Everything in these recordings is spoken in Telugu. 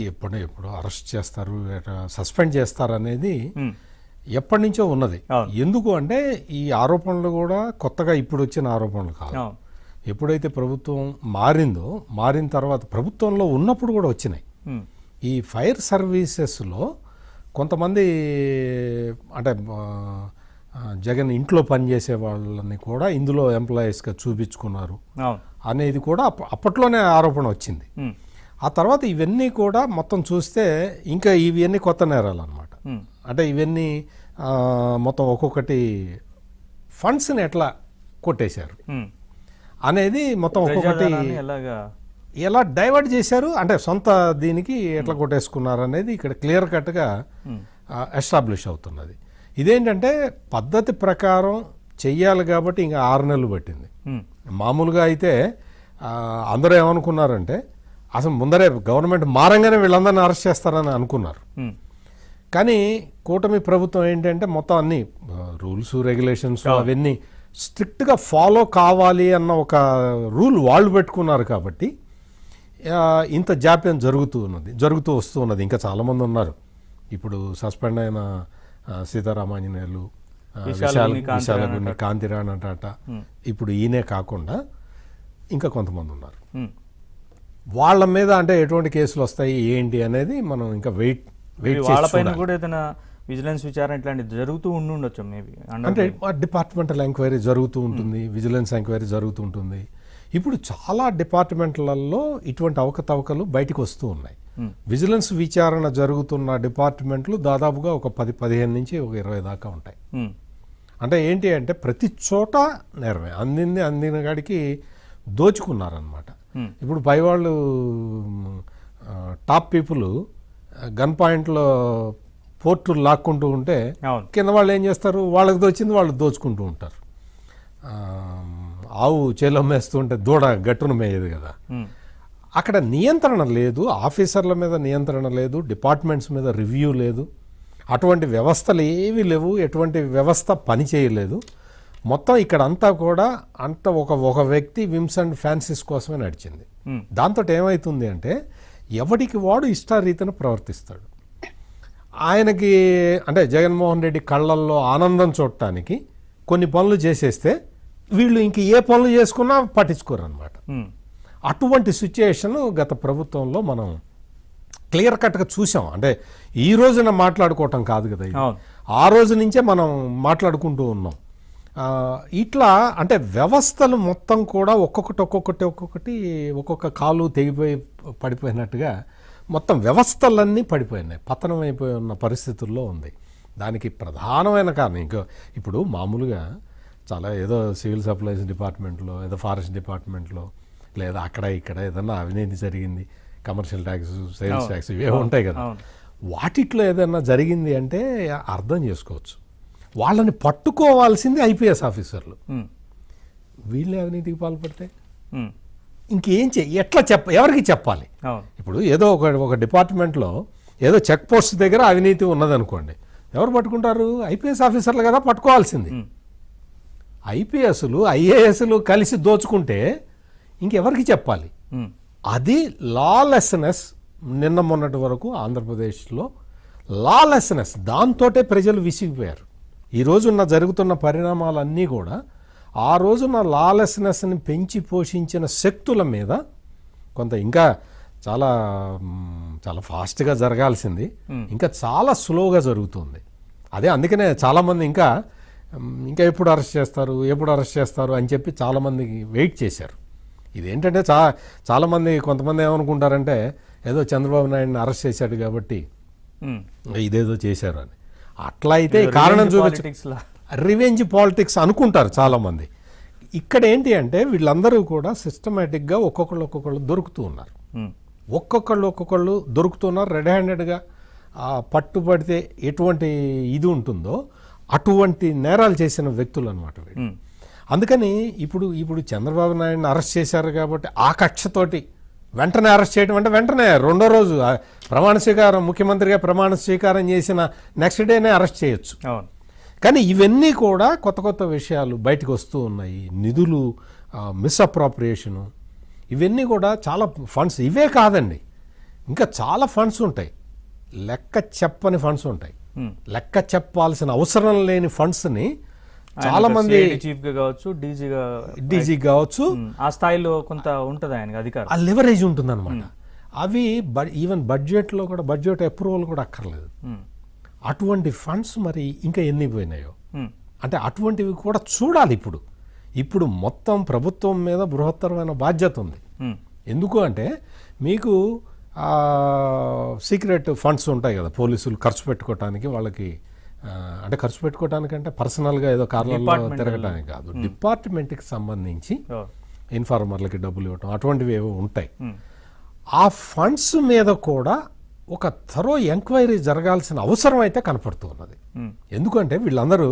ఎప్పుడు అరెస్ట్ చేస్తారు, సస్పెండ్ చేస్తారు అనేది ఎప్పటి నుంచో ఉన్నది. ఎందుకు అంటే ఈ ఆరోపణలు కూడా కొత్తగా ఇప్పుడు వచ్చిన ఆరోపణలు కాదు. ఎప్పుడైతే ప్రభుత్వం మారిన తర్వాత ప్రభుత్వంలో ఉన్నప్పుడు కూడా వచ్చినాయి. ఈ ఫైర్ సర్వీసెస్లో కొంతమంది అంటే జగన్ ఇంట్లో పనిచేసే వాళ్ళని కూడా ఇందులో ఎంప్లాయీస్గా చూపించుకున్నారు అనేది కూడా అప్పట్లోనే ఆరోపణ వచ్చింది. ఆ తర్వాత ఇవన్నీ కూడా మొత్తం చూస్తే ఇంకా ఇవన్నీ కొత్త నేరాలు అన్నమాట. అంటే ఇవన్నీ మొత్తం ఒక్కొక్కటి ఫండ్స్ని ఎట్లా కొట్టేశారు అనేది మొత్తం ఒక్కొక్కటి ఎలా డైవర్ట్ చేశారు, అంటే సొంత దీనికి ఎట్లా కొట్టేసుకున్నారు అనేది ఇక్కడ క్లియర్ కట్గా ఎస్టాబ్లిష్ అవుతున్నది. ఇదేంటంటే పద్ధతి ప్రకారం చెయ్యాలి కాబట్టి ఇంకా 6 నెలలు పట్టింది. మామూలుగా అయితే అందరూ ఏమనుకున్నారంటే అసలు ముందరే గవర్నమెంట్ మారంగానే వీళ్ళందరినీ అరెస్ట్ చేస్తారని అనుకున్నారు. కానీ కూటమి ప్రభుత్వం ఏంటంటే మొత్తం అన్ని రూల్స్ రెగ్యులేషన్స్ అవన్నీ స్ట్రిక్ట్గా ఫాలో కావాలి అన్న ఒక రూల్ వాళ్ళు పెట్టుకున్నారు. కాబట్టి ఇంత జాప్యం జరుగుతూ వస్తూ ఉన్నది. ఇంకా చాలామంది ఉన్నారు. ఇప్పుడు సస్పెండ్ అయిన సీతారామాంజనేయులు, విశాలగుని కాంతిరాణ్ అట, ఇప్పుడు ఈయనే కాకుండా ఇంకా కొంతమంది ఉన్నారు. వాళ్ళ మీద అంటే ఎటువంటి కేసులు వస్తాయి ఏంటి అనేది మనం ఇంకా వెయిట్ వాళ్ళపైన కూడా ఏదైనా విజిలెన్స్ విచారణ ఇట్లాంటిది జరుగుతూ ఉండొచ్చు. మేబీ అంటే డిపార్ట్మెంటల్ ఎంక్వైరీ జరుగుతూ ఉంటుంది, విజిలెన్స్ ఎంక్వైరీ జరుగుతూ ఉంటుంది. ఇప్పుడు చాలా డిపార్ట్మెంట్లలో ఇటువంటి అవకతవకలు బయటకు వస్తూ ఉన్నాయి. విజిలెన్స్ విచారణ జరుగుతున్న డిపార్ట్మెంట్లు దాదాపుగా ఒక 10-15 నుంచి ఒక 20 దాకా ఉంటాయి. అంటే ఏంటి అంటే ప్రతి చోట నేరమే, అందిన కాడికి దోచుకున్నారనమాట. ఇప్పుడు పైవాళ్ళు టాప్ పీపుల్ గన్ పాయింట్లో పోర్టులు లాక్కుంటూ ఉంటే కింద వాళ్ళు ఏం చేస్తారు, వాళ్ళకి దోచింది వాళ్ళు దోచుకుంటూ ఉంటారు. ఆవు చేలో మేస్తూ ఉంటే దూడ గట్టును మేయదు కదా. అక్కడ నియంత్రణ లేదు, ఆఫీసర్ల మీద నియంత్రణ లేదు, డిపార్ట్మెంట్స్ మీద రివ్యూ లేదు, అటువంటి వ్యవస్థలు ఏవి లేవు, ఎటువంటి వ్యవస్థ పని చేయలేదు. మొత్తం ఇక్కడ అంతా కూడా ఒక వ్యక్తి విమ్స్ అండ్ ఫ్యాన్సీస్ కోసమే నడిచింది. దాంతో ఏమవుతుంది అంటే ఎవడికి వాడు ఇష్టారీతిని ప్రవర్తిస్తాడు. ఆయనకి అంటే జగన్మోహన్ రెడ్డి కళ్ళల్లో ఆనందం చూడటానికి కొన్ని పనులు చేసేస్తే వీళ్ళు ఇంక ఏ పనులు చేసుకున్నా పట్టించుకోరు అనమాట. అటువంటి సిచ్యుయేషన్ గత ప్రభుత్వంలో మనం క్లియర్ కట్గా చూసాం. అంటే ఈ రోజున మాట్లాడుకోవటం కాదు కదా, ఆ రోజు నుంచే మనం మాట్లాడుకుంటూ ఉన్నాం. ఇట్లా అంటే వ్యవస్థలు మొత్తం కూడా ఒక్కొక్క కాలు తెగిపోయి పడిపోయినట్టుగా మొత్తం వ్యవస్థలన్నీ పడిపోయినాయి, పతనం అయిపోయి ఉన్న పరిస్థితుల్లో ఉంది. దానికి ప్రధానమైన కారణం ఇప్పుడు మామూలుగా చాలా ఏదో సివిల్ సప్లైస్ డిపార్ట్మెంట్లో, ఏదో ఫారెస్ట్ డిపార్ట్మెంట్లో, లేదా అక్కడ ఇక్కడ ఏదన్నా అవినీతి జరిగింది, కమర్షియల్ ట్యాక్స్, సేల్స్ ట్యాక్స్ ఇవే ఉంటాయి కదా. వాటిట్లో ఏదన్నా జరిగింది అంటే అర్థం చేసుకోవచ్చు. వాళ్ళని పట్టుకోవాల్సింది ఐపీఎస్ ఆఫీసర్లు. వీళ్ళే అవినీతికి పాల్పడితే ఇంకేం ఎట్లా ఎవరికి చెప్పాలి? ఇప్పుడు ఏదో ఒక డిపార్ట్మెంట్లో ఏదో చెక్ పోస్ట్ దగ్గర అవినీతి ఉన్నదనుకోండి, ఎవరు పట్టుకుంటారు? ఐపీఎస్ ఆఫీసర్లు కదా పట్టుకోవాల్సింది. ఐపీఎస్లు ఐఏఎస్లు కలిసి దోచుకుంటే ఇంకెవరికి చెప్పాలి? అది లాలెస్నెస్. నిన్న మొన్నటి వరకు ఆంధ్రప్రదేశ్లో లాలెస్నెస్, దాంతోటే ప్రజలు విసిగిపోయారు. ఈ రోజున్న జరుగుతున్న పరిణామాలన్నీ కూడా ఆ రోజున లాలెస్నెస్ని పెంచి పోషించిన శక్తుల మీద కొంత ఇంకా చాలా చాలా ఫాస్ట్గా జరగాల్సింది ఇంకా చాలా స్లోగా జరుగుతుంది. అదే అందుకనే చాలామంది ఇంకా ఎప్పుడు అరెస్ట్ చేస్తారు అని చెప్పి చాలామంది వెయిట్ చేశారు. ఇదేంటంటే చాలామంది కొంతమంది ఏమనుకుంటారంటే ఏదో చంద్రబాబు నాయుడిని అరెస్ట్ చేశాడు కాబట్టి ఇదేదో చేశారు అని. అట్లా అయితే కారణం రివెంజ్ పాలిటిక్స్ అనుకుంటారు చాలామంది. ఇక్కడ ఏంటి అంటే వీళ్ళందరూ కూడా సిస్టమేటిక్గా ఒక్కొక్కళ్ళు దొరుకుతూ ఉన్నారు. ఒక్కొక్కళ్ళు దొరుకుతున్నారు. రెడ్ హ్యాండెడ్గా పట్టుబడితే ఎటువంటి ఇది ఉంటుందో అటువంటి నేరాలు చేసిన వ్యక్తులు అనమాట వీళ్ళు. అందుకని ఇప్పుడు చంద్రబాబు నాయుడిని అరెస్ట్ చేశారు కాబట్టి ఆ కక్షతోటి వెంటనే అరెస్ట్ చేయడం అంటే వెంటనే రెండో రోజు ప్రమాణ స్వీకారం, ముఖ్యమంత్రిగా ప్రమాణ స్వీకారం చేసిన నెక్స్ట్ డేనే అరెస్ట్ చేయొచ్చు. కానీ ఇవన్నీ కూడా కొత్త విషయాలు బయటకు వస్తూ ఉన్నాయి. నిధులు మిస్అప్రాప్రియేషను, ఇవన్నీ కూడా చాలా ఫండ్స్. ఇవే కాదండి, ఇంకా చాలా ఫండ్స్ ఉంటాయి, లెక్క చెప్పని ఫండ్స్ ఉంటాయి. లెక్క చెప్పాల్సిన అవసరం లేని ఫండ్స్ని చాలా మంది చీఫ్ గా కావచ్చు, డీజీ కావచ్చు, ఆ స్థాయిలో కొంత ఉంటుంది ఆయనకి అధికారం, ఆ లెవరేజ్ ఉంటుంది అనమాట. అవి ఈవెన్ బడ్జెట్లో కూడా బడ్జెట్ అప్రూవల్ కూడా అక్కర్లేదు. అటువంటి ఫండ్స్ మరి ఇంకా ఎన్ని పోయినాయో, అంటే అటువంటివి కూడా చూడాలి. ఇప్పుడు మొత్తం ప్రభుత్వం మీద బృహత్తరమైన బాధ్యత ఉంది. ఎందుకు అంటే మీకు సీక్రెట్ ఫండ్స్ ఉంటాయి కదా, పోలీసులు ఖర్చు పెట్టుకోవటానికి, వాళ్ళకి అంటే ఖర్చు పెట్టుకోవటానికి అంటే పర్సనల్గా ఏదో కార్లలో తిరగటానికి కాదు, డిపార్ట్మెంట్కి సంబంధించి ఇన్ఫార్మర్లకి డబ్బులు ఇవ్వటం అటువంటివి ఏవో ఉంటాయి. ఆ ఫండ్స్ మీద కూడా ఒక థరో ఎంక్వైరీ జరగాల్సిన అవసరం అయితే కనపడుతున్నది. ఎందుకంటే వీళ్ళందరూ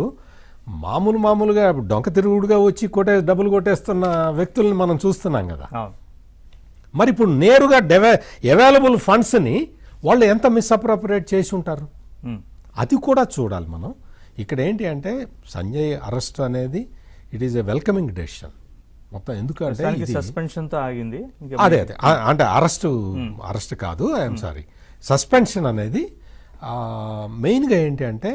మామూలుగా డొంక తిరుగుడుగా వచ్చి డబ్బులు కొట్టేస్తున్న వ్యక్తుల్ని మనం చూస్తున్నాం కదా. మరి ఇప్పుడు నేరుగా అవైలబుల్ ఫండ్స్ని వాళ్ళు ఎంత మిస్అప్రోప్రియేట్ చేసి ఉంటారు, అది కూడా చూడాలి మనం. ఇక్కడ ఏంటి అంటే సంజయ్ అరెస్ట్ అనేది it is a welcoming decision మొత్తం. ఎందుకంటే సస్పెన్షన్తో ఆగింది, అదే అంటే అరెస్ట్ కాదు, ఐఎమ్ సారీ, సస్పెన్షన్ అనేది మెయిన్గా ఏంటి అంటే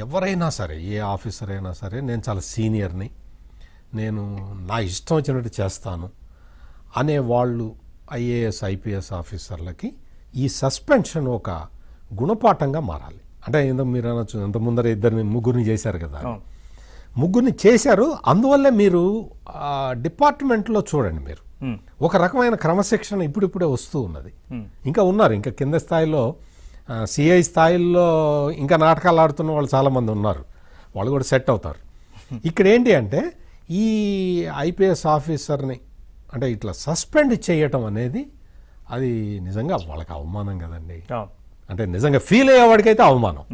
ఎవరైనా సరే, ఏ ఆఫీసర్ అయినా సరే, నేను చాలా సీనియర్ని, నేను నా ఇష్టం వచ్చినట్టు చేస్తాను అనే వాళ్ళు ఐఏఎస్ ఐపీఎస్ ఆఫీసర్లకి ఈ సస్పెన్షన్ ఒక గుణపాఠంగా మారాలి. అంటే మీరు అనొచ్చు, ఇంత ముందర ముగ్గురిని చేశారు కదా, ముగ్గురిని చేశారు, అందువల్లే మీరు డిపార్ట్మెంట్లో చూడండి, మీరు ఒక రకమైన క్రమశిక్షణ ఇప్పుడిప్పుడే వస్తూ ఉన్నది. ఇంకా ఉన్నారు, ఇంకా కింద స్థాయిలో సిఐ స్థాయిల్లో ఇంకా నాటకాలు ఆడుతున్న వాళ్ళు చాలామంది ఉన్నారు, వాళ్ళు కూడా సెట్ అవుతారు. ఇక్కడ ఏంటి అంటే ఈ ఐపీఎస్ ఆఫీసర్ని అంటే ఇట్లా సస్పెండ్ చేయటం అనేది అది నిజంగా వాళ్ళకి అవమానం కదండి. అంటే నిజంగా ఫీల్ అయ్యేవాడికైతే అవమానం,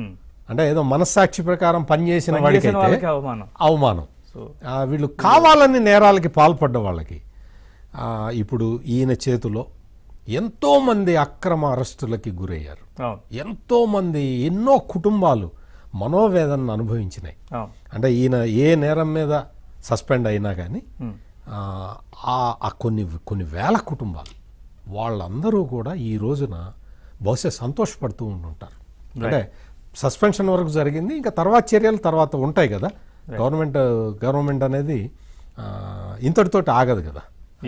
అంటే ఏదో మనస్సాక్షి ప్రకారం పనిచేసిన వాడికైతే అవమానం. వీళ్ళు కావాలని నేరాలకి పాల్పడ్డ వాళ్ళకి ఇప్పుడు ఈయన చేతిలో ఎంతోమంది అక్రమ అరెస్టులకి గురయ్యారు, ఎంతోమంది, ఎన్నో కుటుంబాలు మనోవేదనను అనుభవించినాయి. అంటే ఈయన ఏ నేరం మీద సస్పెండ్ అయినా కానీ కొన్ని వేల కుటుంబాలు వాళ్ళందరూ కూడా ఈ రోజున బహుశా సంతోషపడుతూ ఉంటుంటారు. అంటే సస్పెన్షన్ వరకు జరిగింది, ఇంకా తర్వాత చర్యలు తర్వాత ఉంటాయి కదా. గవర్నమెంట్ అనేది ఇంతటితోటి ఆగదు కదా.